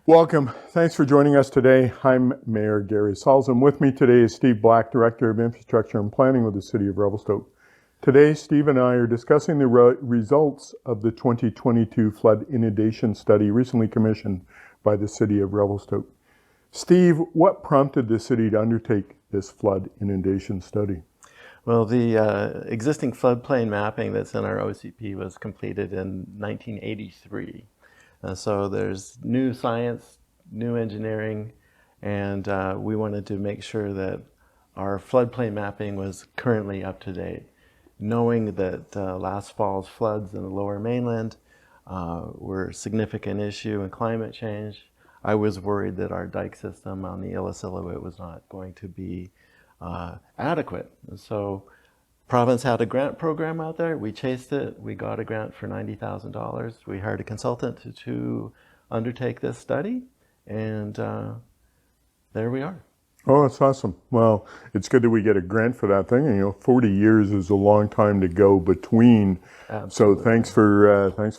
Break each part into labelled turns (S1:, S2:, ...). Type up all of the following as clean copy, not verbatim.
S1: Welcome. Thanks for joining us today. I'm Mayor Gary Sulz, and with me today is Steve Black, Director of Infrastructure and Planning with the City of Revelstoke. Today, Steve and I are discussing the results of the 2022 flood inundation study recently commissioned by the City of Revelstoke. Steve, what prompted the city to undertake this flood inundation study?
S2: Well, the existing floodplain mapping that's in our OCP was completed in 1983. So there's new science, new engineering, and we wanted to make sure that our floodplain mapping was currently up to date. Knowing that last fall's floods in the lower mainland were a significant issue in climate change, I was worried that our dike system on the Illecillewaet was not going to be adequate. So province had a grant program out there. We chased it. We got a grant for $90,000. We hired a consultant to undertake this study, and there we are.
S1: Oh, that's awesome. Well, it's good that we get a grant for that thing. And, 40 years is a long time to go between.
S2: Absolutely.
S1: So thanks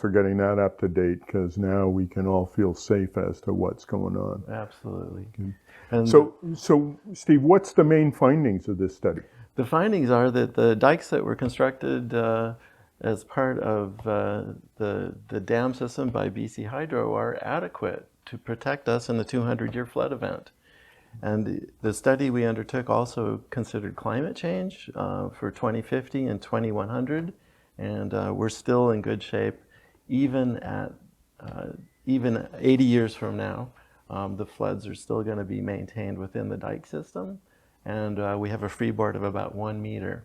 S1: for getting that up to date, because now we can all feel safe as to what's going on.
S2: Absolutely.
S1: And so Steve, what's the main findings of this study?
S2: The findings are that the dikes that were constructed as part of the dam system by BC Hydro are adequate to protect us in the 200-year flood event. And the study we undertook also considered climate change for 2050 and 2100, and we're still in good shape even at even 80 years from now. The floods are still going to be maintained within the dike system, and we have a freeboard of about 1 meter.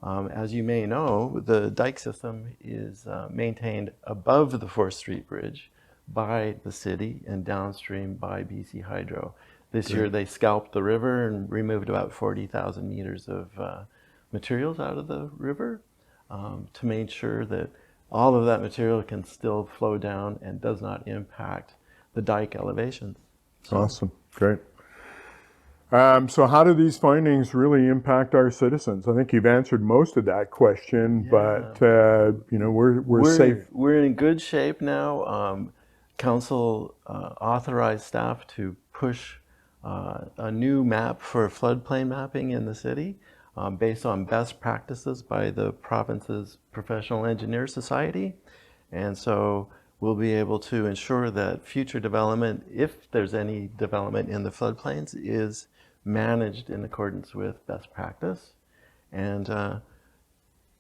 S2: As you may know, the dike system is maintained above the 4th Street Bridge by the city and downstream by BC Hydro. This year they scalped the river and removed about 40,000 meters of materials out of the river to make sure that all of that material can still flow down and does not impact the dike elevations.
S1: Awesome, great. So how do these findings really impact our citizens? I think you've answered most of that question, but we're safe.
S2: We're in good shape now. Council authorized staff to push a new map for floodplain mapping in the city based on best practices by the province's Professional Engineer Society. And so we'll be able to ensure that future development, if there's any development in the floodplains, is managed in accordance with best practice. And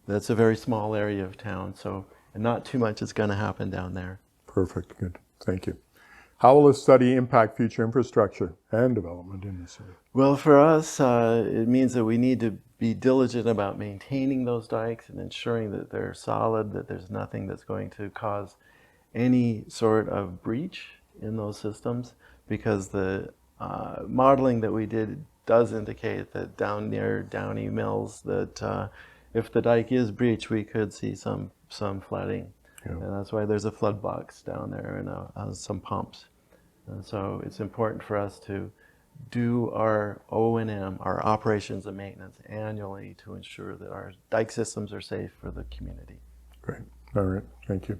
S2: that's a very small area of town, so not too much is going to happen down there.
S1: Perfect, good, thank you. How will this study impact future infrastructure and development in the city?
S2: Well, for us, it means that we need to be diligent about maintaining those dikes and ensuring that they're solid, that there's nothing that's going to cause any sort of breach in those systems, because the modeling that we did does indicate that down near Downey Mills that if the dike is breached, we could see some flooding. Yeah. And that's why there's a flood box down there and some pumps. And so it's important for us to do our O&M, our operations and maintenance, annually to ensure that our dike systems are safe for the community.
S1: Great. All right. Thank you.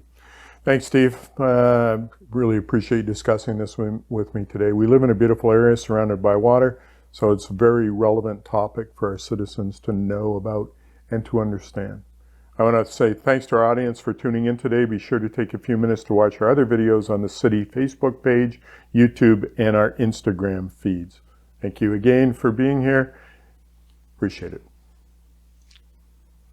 S1: Thanks, Steve. Really appreciate discussing this with me today. We live in a beautiful area surrounded by water, so it's a very relevant topic for our citizens to know about and to understand. I want to say thanks to our audience for tuning in today. Be sure to take a few minutes to watch our other videos on the City Facebook page, YouTube, and our Instagram feeds. Thank you again for being here. Appreciate it.